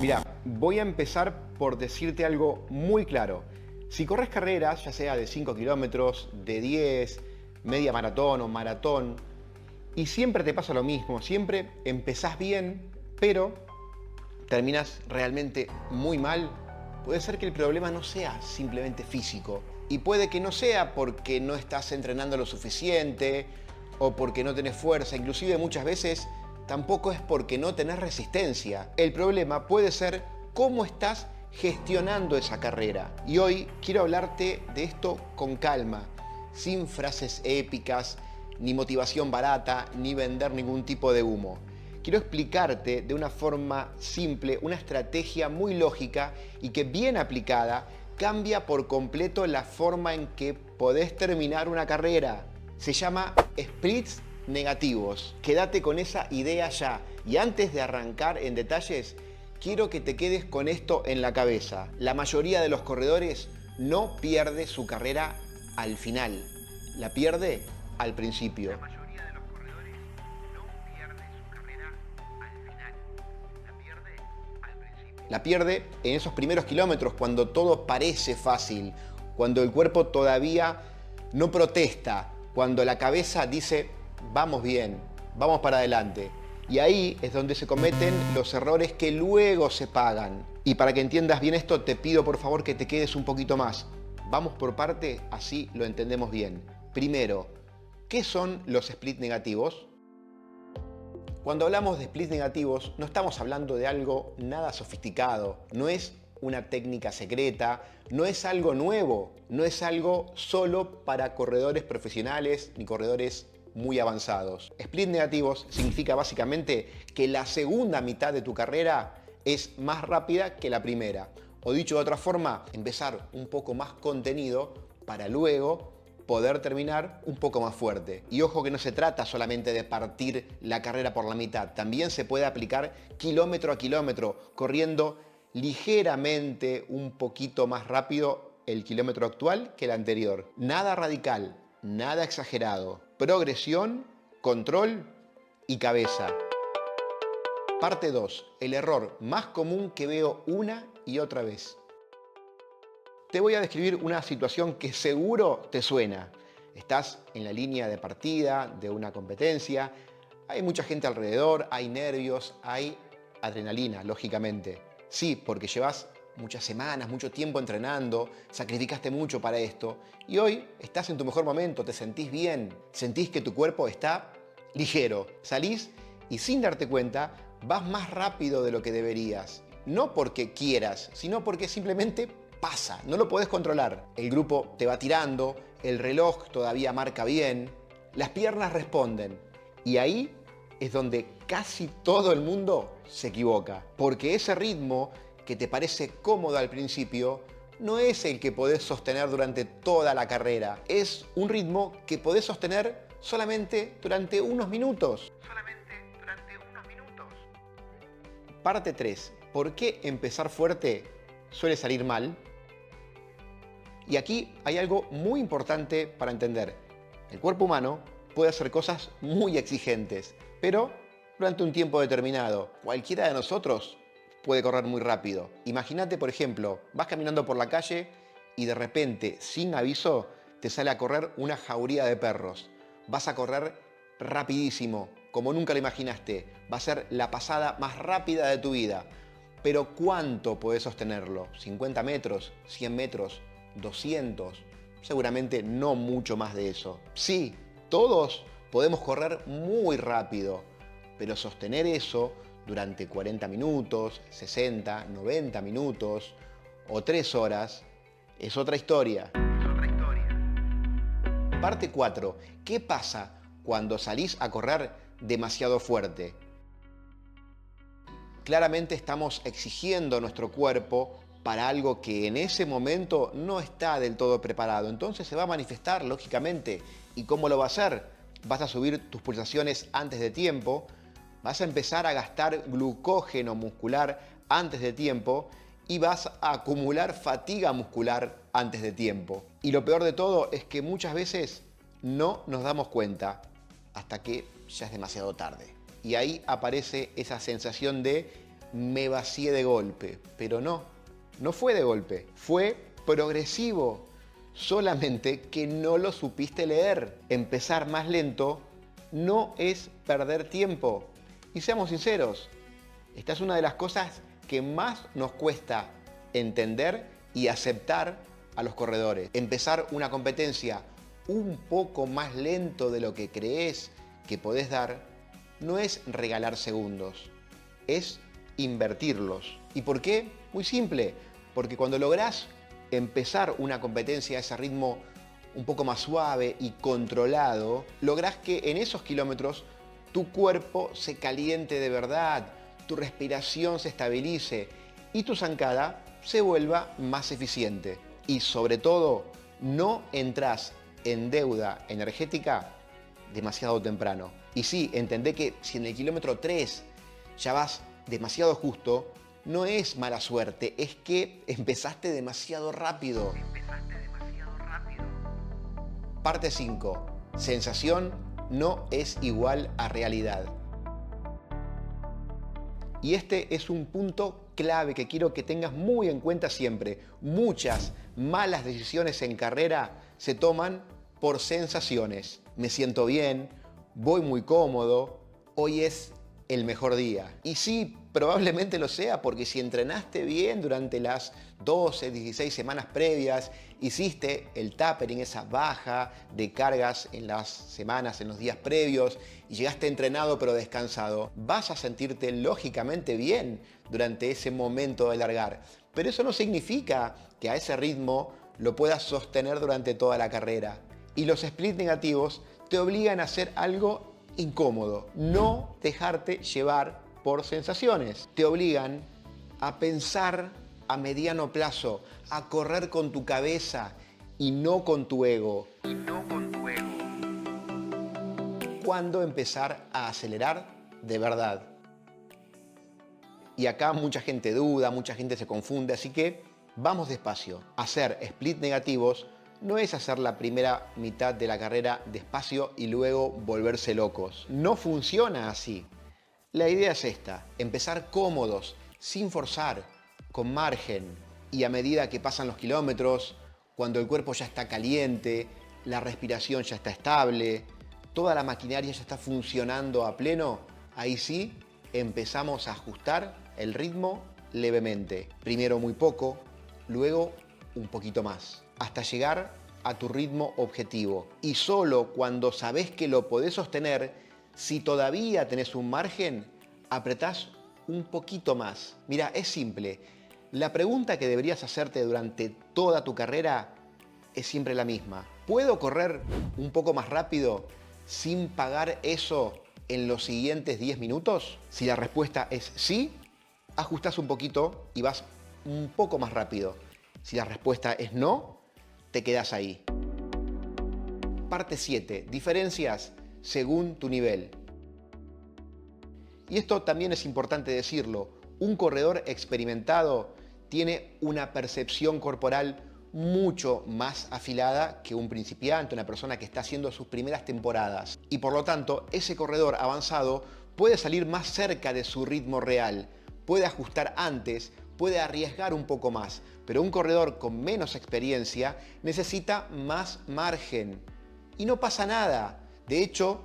Mira, voy a empezar por decirte algo muy claro. Si corres carreras, ya sea de 5 kilómetros, de 10, media maratón o maratón, y siempre te pasa lo mismo, siempre empezás bien, pero terminas realmente muy mal, puede ser que el problema no sea simplemente físico. Y puede que no sea porque no estás entrenando lo suficiente o porque no tenés fuerza. Inclusive muchas veces tampoco es porque no tenés resistencia. El problema puede ser cómo estás gestionando esa carrera. Y hoy quiero hablarte de esto con calma, sin frases épicas, ni motivación barata, ni vender ningún tipo de humo. Quiero explicarte de una forma simple una estrategia muy lógica y que bien aplicada cambia por completo la forma en que podés terminar una carrera. Se llama splits negativos. Quédate con esa idea ya. Y antes de arrancar en detalles, quiero que te quedes con esto en la cabeza. La mayoría de los corredores no pierde su carrera al final. La pierde al principio. La pierde en esos primeros kilómetros, cuando todo parece fácil, cuando el cuerpo todavía no protesta, cuando la cabeza dice, vamos bien, vamos para adelante. Y ahí es donde se cometen los errores que luego se pagan. Y para que entiendas bien esto, te pido por favor que te quedes un poquito más. Vamos por parte, así lo entendemos bien. Primero, ¿qué son los splits negativos? Cuando hablamos de splits negativos, no estamos hablando de algo nada sofisticado, no es una técnica secreta, no es algo nuevo, no es algo solo para corredores profesionales ni corredores muy avanzados. Splits negativos significa básicamente que la segunda mitad de tu carrera es más rápida que la primera. O dicho de otra forma, empezar un poco más contenido para luego poder terminar un poco más fuerte. Y ojo que no se trata solamente de partir la carrera por la mitad, también se puede aplicar kilómetro a kilómetro, corriendo ligeramente un poquito más rápido el kilómetro actual que el anterior. Nada radical, nada exagerado. Progresión, control y cabeza. Parte 2. El error más común que veo una y otra vez. Te voy a describir una situación que seguro te suena. Estás en la línea de partida de una competencia, hay mucha gente alrededor, hay nervios, hay adrenalina, lógicamente. Sí, porque llevas muchas semanas, mucho tiempo entrenando, sacrificaste mucho para esto y hoy estás en tu mejor momento, te sentís bien, sentís que tu cuerpo está ligero. Salís y sin darte cuenta vas más rápido de lo que deberías. No porque quieras, sino porque simplemente pasa, no lo podés controlar. El grupo te va tirando, el reloj todavía marca bien, las piernas responden y ahí es donde casi todo el mundo se equivoca. Porque ese ritmo que te parece cómodo al principio no es el que podés sostener durante toda la carrera. Es un ritmo que podés sostener solamente durante unos minutos. Parte 3. ¿Por qué empezar fuerte suele salir mal? Y aquí hay algo muy importante para entender. El cuerpo humano puede hacer cosas muy exigentes, pero durante un tiempo determinado. Cualquiera de nosotros puede correr muy rápido. Imagínate, por ejemplo, vas caminando por la calle y de repente, sin aviso, te sale a correr una jauría de perros. Vas a correr rapidísimo, como nunca lo imaginaste. Va a ser la pasada más rápida de tu vida. Pero ¿cuánto podés sostenerlo? ¿50 metros? ¿100 metros? 200, seguramente no mucho más de eso. Sí, todos podemos correr muy rápido, pero sostener eso durante 40 minutos, 60, 90 minutos o 3 horas es otra historia. Parte 4. ¿Qué pasa cuando salís a correr demasiado fuerte? Claramente estamos exigiendo a nuestro cuerpo para algo que en ese momento no está del todo preparado. Entonces se va a manifestar, lógicamente. ¿Y cómo lo va a hacer? Vas a subir tus pulsaciones antes de tiempo, vas a empezar a gastar glucógeno muscular antes de tiempo y vas a acumular fatiga muscular antes de tiempo. Y lo peor de todo es que muchas veces no nos damos cuenta hasta que ya es demasiado tarde. Y ahí aparece esa sensación de me vacié de golpe. Pero no, no fue de golpe, fue progresivo. Solamente que no lo supiste leer. Empezar más lento no es perder tiempo. Y seamos sinceros, esta es una de las cosas que más nos cuesta entender y aceptar a los corredores. Empezar una competencia un poco más lento de lo que crees que podés dar no es regalar segundos, es invertirlos. ¿Y por qué? Muy simple, porque cuando lográs empezar una competencia a ese ritmo un poco más suave y controlado, lográs que en esos kilómetros tu cuerpo se caliente de verdad, tu respiración se estabilice y tu zancada se vuelva más eficiente. Y sobre todo, no entras en deuda energética demasiado temprano. Y sí, entendé que si en el kilómetro 3 ya vas demasiado justo, no es mala suerte, es que empezaste demasiado rápido. Parte 5. Sensación no es igual a realidad. Y este es un punto clave que quiero que tengas muy en cuenta siempre. Muchas malas decisiones en carrera se toman por sensaciones. Me siento bien, voy muy cómodo, hoy es el mejor día. Y sí, probablemente lo sea, porque si entrenaste bien durante las 12, 16 semanas previas, hiciste el tapering, esa baja de cargas en las semanas, en los días previos, y llegaste entrenado pero descansado, vas a sentirte lógicamente bien durante ese momento de largar. Pero eso no significa que a ese ritmo lo puedas sostener durante toda la carrera. Y los splits negativos te obligan a hacer algo incómodo, no dejarte llevar por sensaciones. Te obligan a pensar a mediano plazo, a correr con tu cabeza y no con tu ego. ¿Cuándo empezar a acelerar de verdad? Y acá mucha gente duda, mucha gente se confunde, así que vamos despacio. Hacer split negativos no es hacer la primera mitad de la carrera despacio y luego volverse locos. No funciona así. La idea es esta: empezar cómodos, sin forzar, con margen. Y a medida que pasan los kilómetros, cuando el cuerpo ya está caliente, la respiración ya está estable, toda la maquinaria ya está funcionando a pleno, ahí sí empezamos a ajustar el ritmo levemente. Primero muy poco, luego un poquito más, hasta llegar a tu ritmo objetivo. Y solo cuando sabés que lo podés sostener, si todavía tenés un margen, apretás un poquito más. Mira, es simple. La pregunta que deberías hacerte durante toda tu carrera es siempre la misma. ¿Puedo correr un poco más rápido sin pagar eso en los siguientes 10 minutos? Si la respuesta es sí, ajustás un poquito y vas un poco más rápido. Si la respuesta es no, te quedas ahí. Parte 7. Diferencias según tu nivel. Y esto también es importante decirlo. Un corredor experimentado tiene una percepción corporal mucho más afilada que un principiante, una persona que está haciendo sus primeras temporadas. Y por lo tanto, ese corredor avanzado puede salir más cerca de su ritmo real, puede ajustar antes, puede arriesgar un poco más, pero un corredor con menos experiencia necesita más margen. Y no pasa nada. De hecho,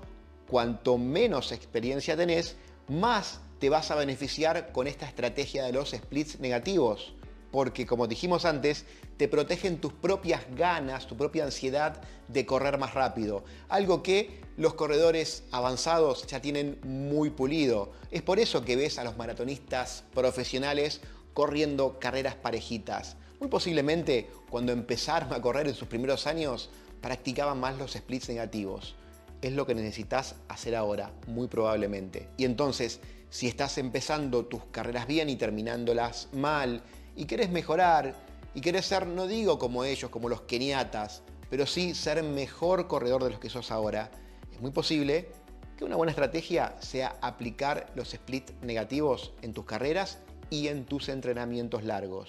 cuanto menos experiencia tenés, más te vas a beneficiar con esta estrategia de los splits negativos. Porque, como dijimos antes, te protegen tus propias ganas, tu propia ansiedad de correr más rápido. Algo que los corredores avanzados ya tienen muy pulido. Es por eso que ves a los maratonistas profesionales corriendo carreras parejitas. Muy posiblemente, cuando empezaron a correr en sus primeros años, practicaban más los splits negativos. Es lo que necesitas hacer ahora, muy probablemente. Y entonces, si estás empezando tus carreras bien y terminándolas mal, y querés mejorar, y querés ser, no digo como ellos, como los keniatas, pero sí ser mejor corredor de los que sos ahora, es muy posible que una buena estrategia sea aplicar los splits negativos en tus carreras y en tus entrenamientos largos.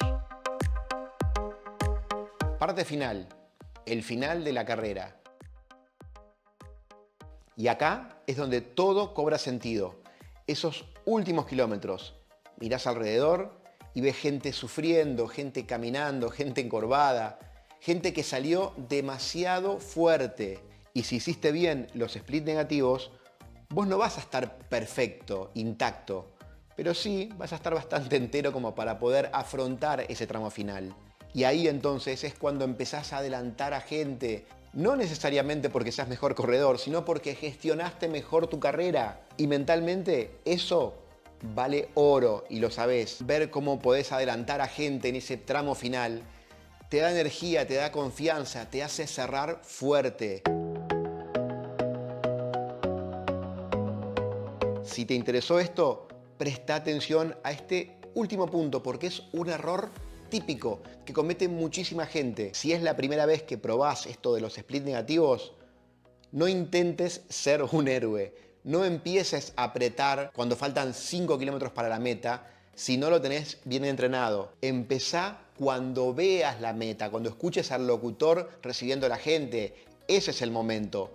Parte final, el final de la carrera. Y acá es donde todo cobra sentido. Esos últimos kilómetros, mirás alrededor y ves gente sufriendo, gente caminando, gente encorvada, gente que salió demasiado fuerte. Y si hiciste bien los split negativos, vos no vas a estar perfecto, intacto, pero sí vas a estar bastante entero como para poder afrontar ese tramo final. Y ahí entonces es cuando empezás a adelantar a gente, no necesariamente porque seas mejor corredor, sino porque gestionaste mejor tu carrera. Y mentalmente eso vale oro y lo sabés. Ver cómo podés adelantar a gente en ese tramo final te da energía, te da confianza, te hace cerrar fuerte. Si te interesó esto, presta atención a este último punto porque es un error típico que comete muchísima gente. Si es la primera vez que probás esto de los split negativos, no intentes ser un héroe. No empieces a apretar cuando faltan 5 kilómetros para la meta si no lo tenés bien entrenado. Empezá cuando veas la meta, cuando escuches al locutor recibiendo a la gente. Ese es el momento.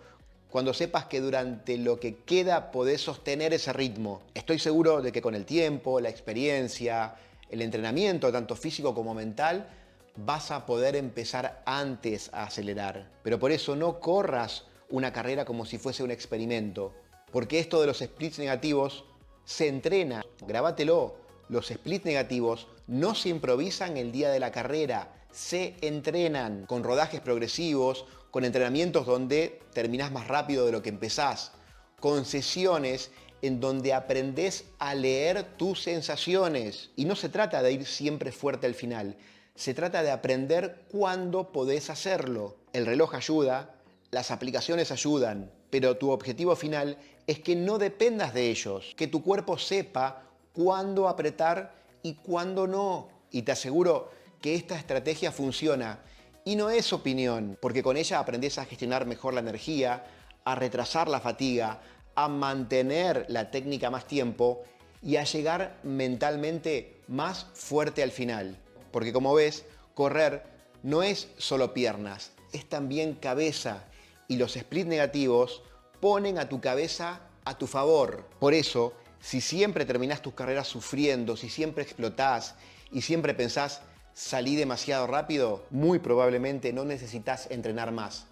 Cuando sepas que durante lo que queda podés sostener ese ritmo. Estoy seguro de que con el tiempo, la experiencia, el entrenamiento, tanto físico como mental, vas a poder empezar antes a acelerar. Pero por eso no corras una carrera como si fuese un experimento. Porque esto de los splits negativos se entrena. Grábatelo. Los splits negativos no se improvisan el día de la carrera. Se entrenan con rodajes progresivos, con entrenamientos donde terminás más rápido de lo que empezás, con sesiones en donde aprendés a leer tus sensaciones. Y no se trata de ir siempre fuerte al final, se trata de aprender cuándo podés hacerlo. El reloj ayuda, las aplicaciones ayudan, pero tu objetivo final es que no dependas de ellos, que tu cuerpo sepa cuándo apretar y cuándo no. Y te aseguro que esta estrategia funciona. Y no es opinión, porque con ella aprendés a gestionar mejor la energía, a retrasar la fatiga, a mantener la técnica más tiempo y a llegar mentalmente más fuerte al final. Porque como ves, correr no es solo piernas, es también cabeza. Y los split negativos ponen a tu cabeza a tu favor. Por eso, si siempre terminás tus carreras sufriendo, si siempre explotás y siempre pensás salí demasiado rápido, muy probablemente no necesitas entrenar más.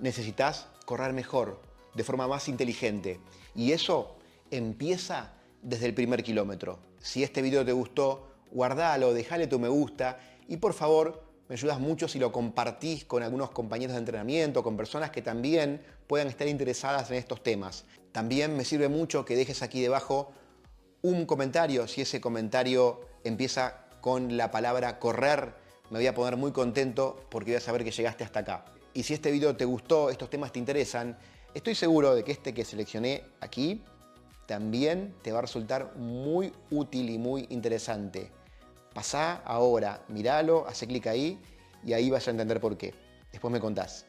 Necesitas correr mejor, de forma más inteligente. Y eso empieza desde el primer kilómetro. Si este video te gustó, guardalo, dejale tu me gusta y por favor me ayudas mucho si lo compartís con algunos compañeros de entrenamiento, con personas que también puedan estar interesadas en estos temas. También me sirve mucho que dejes aquí debajo un comentario. Si ese comentario empieza con la palabra correr, me voy a poner muy contento porque voy a saber que llegaste hasta acá. Y si este video te gustó, estos temas te interesan, estoy seguro de que este que seleccioné aquí también te va a resultar muy útil y muy interesante. Pasá ahora, míralo, hace clic ahí y ahí vas a entender por qué. Después me contás.